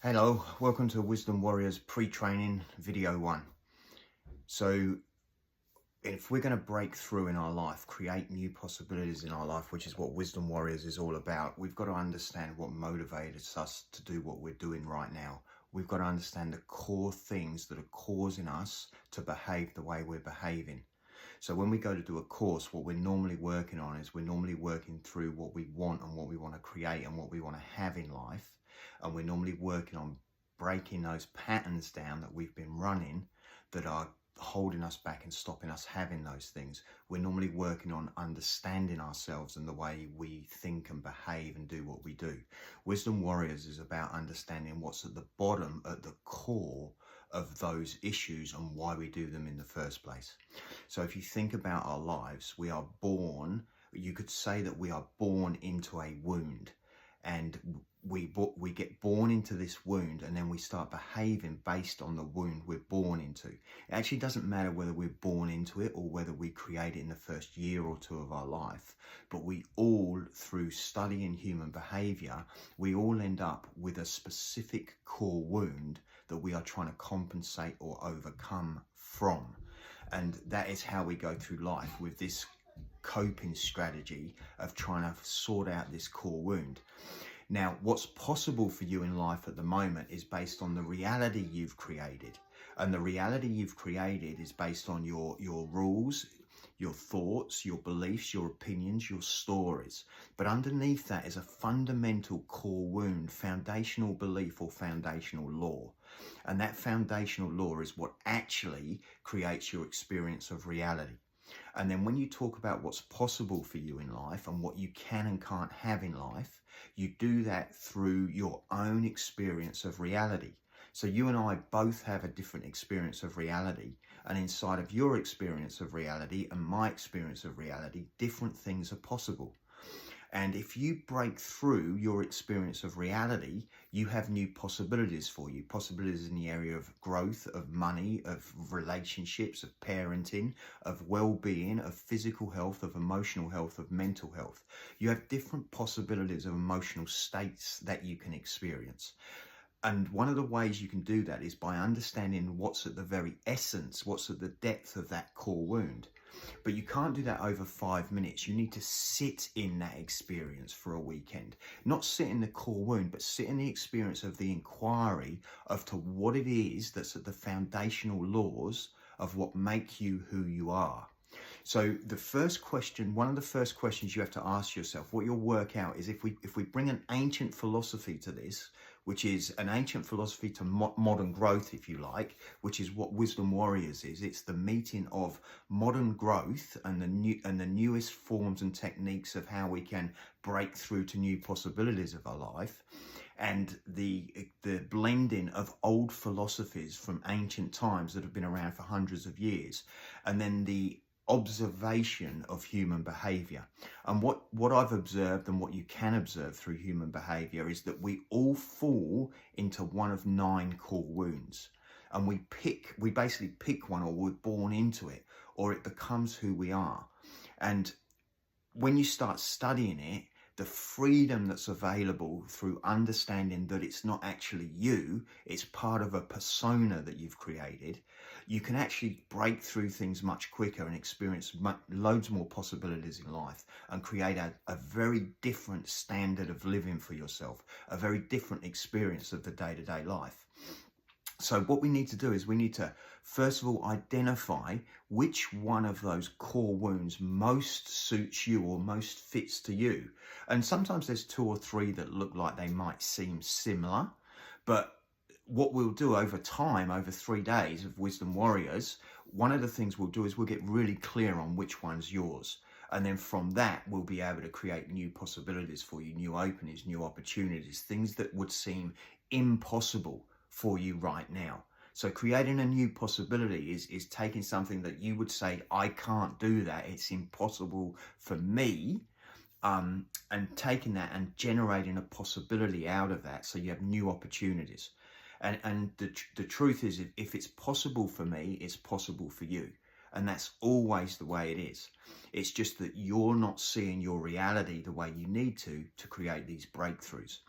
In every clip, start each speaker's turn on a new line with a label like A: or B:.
A: Hello, welcome to Wisdom Warriors pre-training video 1. So if we're going to break through in our life, create new possibilities in our life, which is what Wisdom Warriors is all about, we've got to understand what motivates us to do what we're doing right now. We've got to understand the core things that are causing us to behave the way we're behaving. So when we go to do a course, what we're normally working on is we're normally working through what we want and what we want to create and what we want to have in life. And we're normally working on breaking those patterns down that we've been running that are holding us back and stopping us having those things. We're normally working on understanding ourselves and the way we think and behave and do what we do. Wisdom Warriors is about understanding what's at the bottom, at the core of those issues and why we do them in the first place. So if you think about our lives, we are born, you could say that we are born into a wound, and we get born into this wound, and then we start behaving based on the wound we're born into. It actually doesn't matter whether we're born into it or whether we create it in the first year or two of our life, but we all, through studying human behavior, we all end up with a specific core wound that we are trying to compensate or overcome from. And that is how we go through life, with this coping strategy of trying to sort out this core wound. Now, what's possible for you in life at the moment is based on the reality you've created. And the reality you've created is based on your rules, your thoughts, your beliefs, your opinions, your stories. But underneath that is a fundamental core wound, foundational belief or foundational law. And that foundational law is what actually creates your experience of reality. And then when you talk about what's possible for you in life and what you can and can't have in life, you do that through your own experience of reality. So you and I both have a different experience of reality. And inside of your experience of reality and my experience of reality, different things are possible. And if you break through your experience of reality, you have new possibilities for you. Possibilities in the area of growth, of money, of relationships, of parenting, of well-being, of physical health, of emotional health, of mental health. You have different possibilities of emotional states that you can experience. And one of the ways you can do that is by understanding what's at the very essence, what's at the depth of that core wound. But you can't do that over 5 minutes. You need to sit in that experience for a weekend. Not sit in the core wound, but sit in the experience of the inquiry of to what it is that's at the foundational laws of what make you who you are. So the first question, one of the first questions you have to ask yourself, what you'll work out is if we bring an ancient philosophy to this, which is an ancient philosophy to modern growth, if you like, which is what Wisdom Warriors is. It's the meeting of modern growth and the newest forms and techniques of how we can break through to new possibilities of our life, and the blending of old philosophies from ancient times that have been around for hundreds of years, and then the observation of human behavior. And what I've observed and what you can observe through human behavior is that we all fall into one of 9 core wounds, and we basically pick one, or we're born into it, or it becomes who we are. And when you start studying it, the freedom that's available through understanding that it's not actually you, it's part of a persona that you've created, you can actually break through things much quicker and experience loads more possibilities in life and create a very different standard of living for yourself, a very different experience of the day-to-day life. So what we need to do is we need to, first of all, identify which one of those core wounds most suits you or most fits to you. And sometimes there's 2 or 3 that look like they might seem similar, but what we'll do over time, over 3 days of Wisdom Warriors, one of the things we'll do is we'll get really clear on which one's yours. And then from that, we'll be able to create new possibilities for you, new openings, new opportunities, things that would seem impossible for you right now. So creating a new possibility is taking something that you would say, I can't do that, it's impossible for me, and taking that and generating a possibility out of that, so you have new opportunities. And the truth is, if it's possible for me, it's possible for you. And that's always the way it is. It's just that you're not seeing your reality the way you need to create these breakthroughs.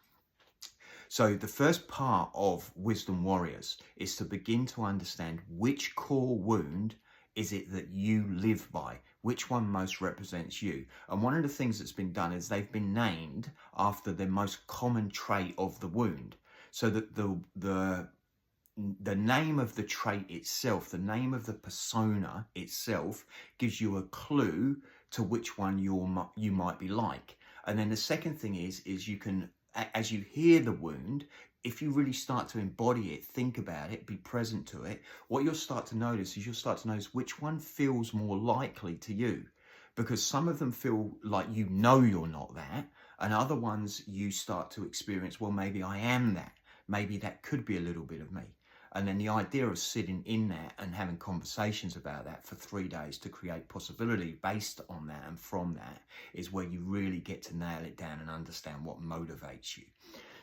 A: So the first part of Wisdom Warriors is to begin to understand which core wound is it that you live by, which one most represents you. And one of the things that's been done is they've been named after the most common trait of the wound. So that the name of the trait itself, the name of the persona itself, gives you a clue to which one you might be like. And then the second thing is you can, as you hear the wound, if you really start to embody it, think about it, be present to it, what you'll start to notice is you'll start to notice which one feels more likely to you. Because some of them feel like you know you're not that, and other ones you start to experience, well, maybe I am that. Maybe that could be a little bit of me. And then the idea of sitting in that and having conversations about that for 3 days to create possibility based on that and from that is where you really get to nail it down and understand what motivates you.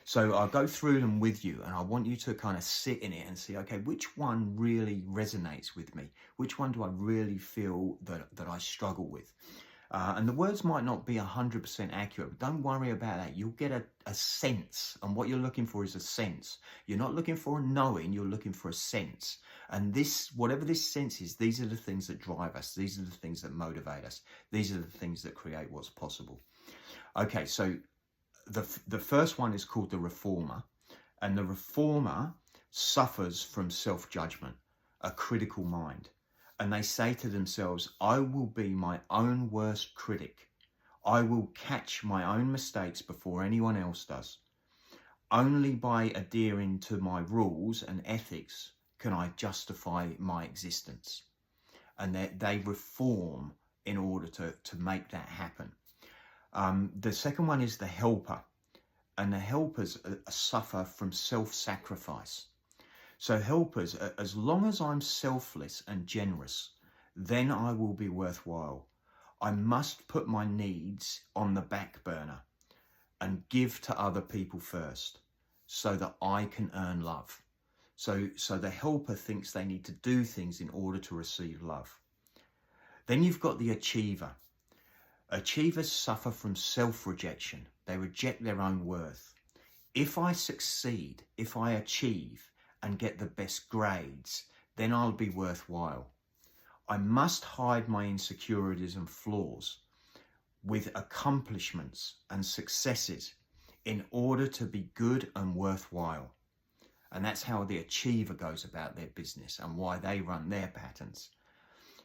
A: So I'll go through them with you, and I want you to kind of sit in it and see, okay, which one really resonates with me? Which one do I really feel that I struggle with? And the words might not be 100% accurate, but don't worry about that. You'll get a sense, and what you're looking for is a sense. You're not looking for a knowing, you're looking for a sense. And this, whatever this sense is, these are the things that drive us. These are the things that motivate us. These are the things that create what's possible. Okay, so the first one is called the reformer, and the reformer suffers from self-judgment, a critical mind. And they say to themselves, I will be my own worst critic. I will catch my own mistakes before anyone else does. Only by adhering to my rules and ethics can I justify my existence. And they reform in order to make that happen. The second one is the helper. And the helpers suffer from self-sacrifice. So helpers, as long as I'm selfless and generous, then I will be worthwhile. I must put my needs on the back burner and give to other people first so that I can earn love. So the helper thinks they need to do things in order to receive love. Then you've got the achiever. Achievers suffer from self-rejection. They reject their own worth. If I succeed, if I achieve, and get the best grades, then I'll be worthwhile. I must hide my insecurities and flaws with accomplishments and successes in order to be good and worthwhile. And that's how the achiever goes about their business and why they run their patterns.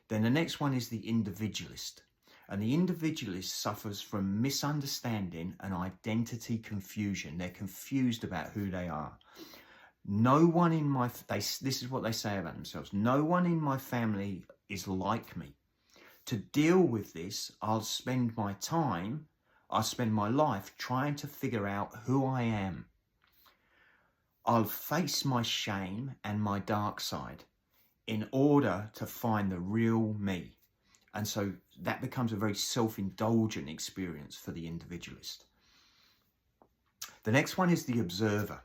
A: Then the next one is the individualist. And the individualist suffers from misunderstanding and identity confusion. They're confused about who they are. No one in my, this is what they say about themselves. No one in my family is like me. To deal with this, I'll spend my life trying to figure out who I am. I'll face my shame and my dark side in order to find the real me. And so that becomes a very self-indulgent experience for the individualist. The next one is the observer.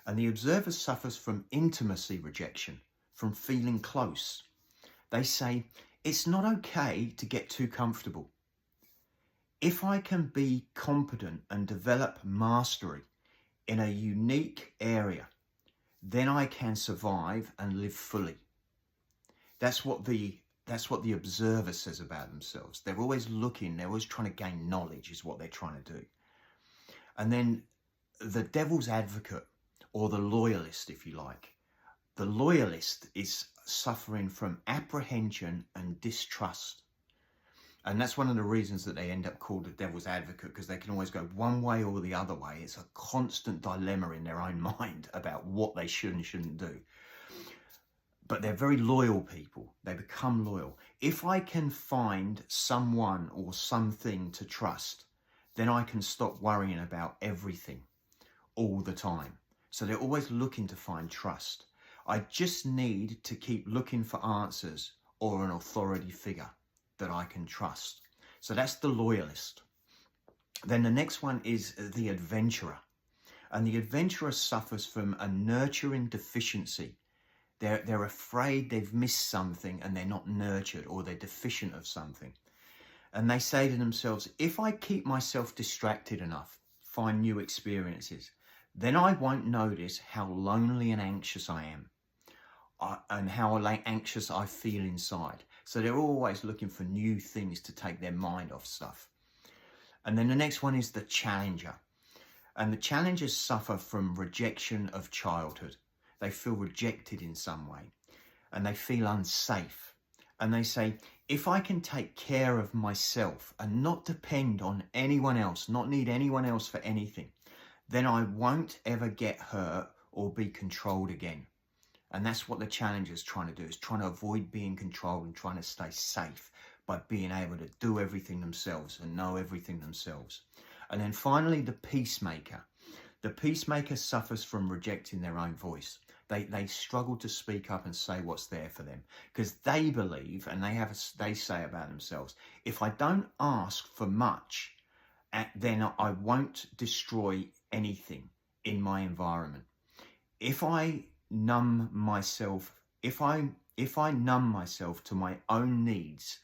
A: And the observer suffers from intimacy rejection, from feeling close. They say, it's not okay to get too comfortable. If I can be competent and develop mastery in a unique area, then I can survive and live fully. That's what the observer says about themselves. They're always looking, they're always trying to gain knowledge is what they're trying to do. And then the devil's advocate, or the loyalist, if you like. The loyalist is suffering from apprehension and distrust. And that's one of the reasons that they end up called the devil's advocate, because they can always go one way or the other way. It's a constant dilemma in their own mind about what they should and shouldn't do. But they're very loyal people. They become loyal. If I can find someone or something to trust, then I can stop worrying about everything all the time. So they're always looking to find trust. I just need to keep looking for answers or an authority figure that I can trust. So that's the loyalist. Then the next one is the adventurer. And the adventurer suffers from a nurturing deficiency. They're afraid they've missed something and they're not nurtured, or they're deficient of something. And they say to themselves, if I keep myself distracted enough, find new experiences, then I won't notice how lonely and anxious I am, and how anxious I feel inside. So they're always looking for new things to take their mind off stuff. And then the next one is the challenger. And the challengers suffer from rejection of childhood. They feel rejected in some way, and they feel unsafe. And they say, if I can take care of myself and not depend on anyone else, not need anyone else for anything, then I won't ever get hurt or be controlled again. And that's what the challenger's trying to do, is trying to avoid being controlled and trying to stay safe by being able to do everything themselves and know everything themselves. And then finally, the peacemaker. The peacemaker suffers from rejecting their own voice. They struggle to speak up and say what's there for them, because they believe, and they say about themselves, if I don't ask for much, then I won't destroy anything in my environment. If I numb myself, if I numb myself to my own needs,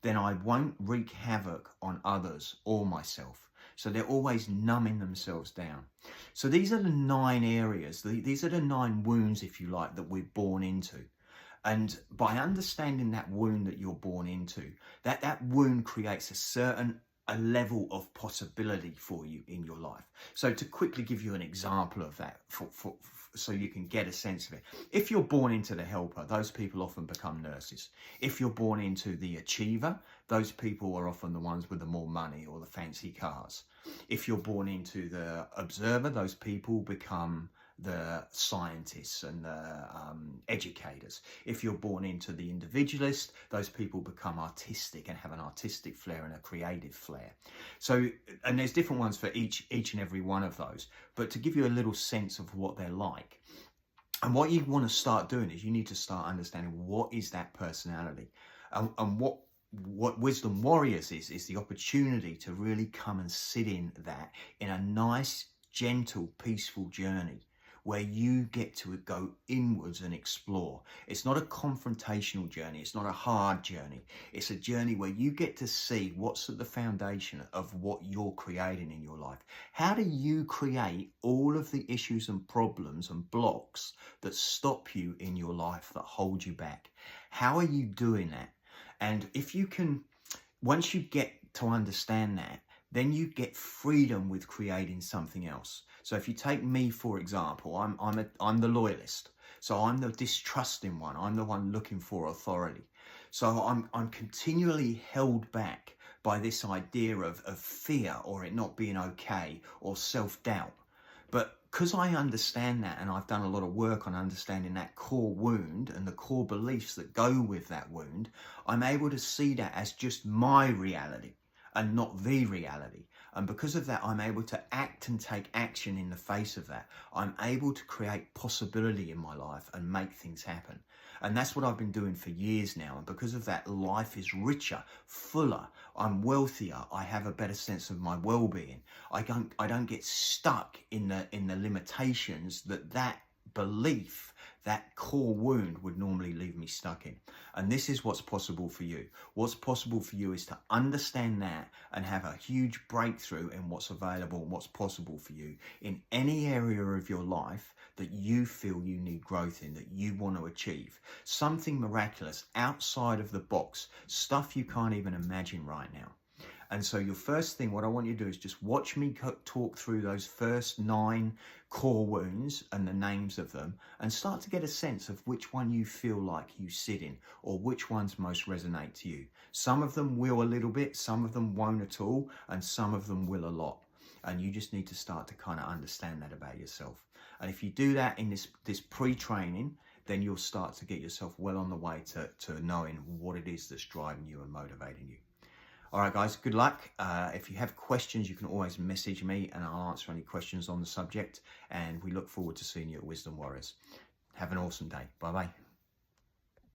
A: then I won't wreak havoc on others or myself. So they're always numbing themselves down. So these are the 9 areas, these are the 9 wounds, if you like, that we're born into. And by understanding that wound that you're born into, that wound creates a certain level of possibility for you in your life. So to quickly give you an example of that, so you can get a sense of it. If you're born into the helper, those people often become nurses. If you're born into the achiever, those people are often the ones with the more money or the fancy cars. If you're born into the observer, those people become the scientists and the educators. If you're born into the individualist, those people become artistic and have an artistic flair and a creative flair. So, and there's different ones for each and every one of those. But to give you a little sense of what they're like, and what you want to start doing is you need to start understanding what is that personality, and what Wisdom Warriors is the opportunity to really come and sit in that in a nice, gentle, peaceful journey where you get to go inwards and explore. It's not a confrontational journey. It's not a hard journey. It's a journey where you get to see what's at the foundation of what you're creating in your life. How do you create all of the issues and problems and blocks that stop you in your life, that hold you back? How are you doing that? And if you can, once you get to understand that, then you get freedom with creating something else. So if you take me, for example, I'm the loyalist. So I'm the distrusting one. I'm the one looking for authority. So I'm continually held back by this idea of fear, or it not being okay, or self-doubt. But because I understand that, and I've done a lot of work on understanding that core wound and the core beliefs that go with that wound, I'm able to see that as just my reality and not the reality. And because of that, I'm able to act and take action in the face of that. I'm able to create possibility in my life and make things happen. And that's what I've been doing for years now. And because of that, life is richer, fuller. I'm wealthier. I have a better sense of my well-being. I don't get stuck in the limitations that belief, that core wound would normally leave me stuck in. And this is what's possible for you. What's possible for you is to understand that and have a huge breakthrough in what's available and what's possible for you in any area of your life that you feel you need growth in, that you want to achieve. Something miraculous, outside of the box, stuff you can't even imagine right now. And so your first thing, what I want you to do is just watch me talk through those first 9 core wounds and the names of them, and start to get a sense of which one you feel like you sit in, or which ones most resonate to you. Some of them will a little bit, some of them won't at all, and some of them will a lot. And you just need to start to kind of understand that about yourself. And if you do that in this pre-training, then you'll start to get yourself well on the way to knowing what it is that's driving you and motivating you. All right, guys, good luck. If you have questions, you can always message me and I'll answer any questions on the subject. And we look forward to seeing you at Wisdom Warriors. Have an awesome day. Bye-bye.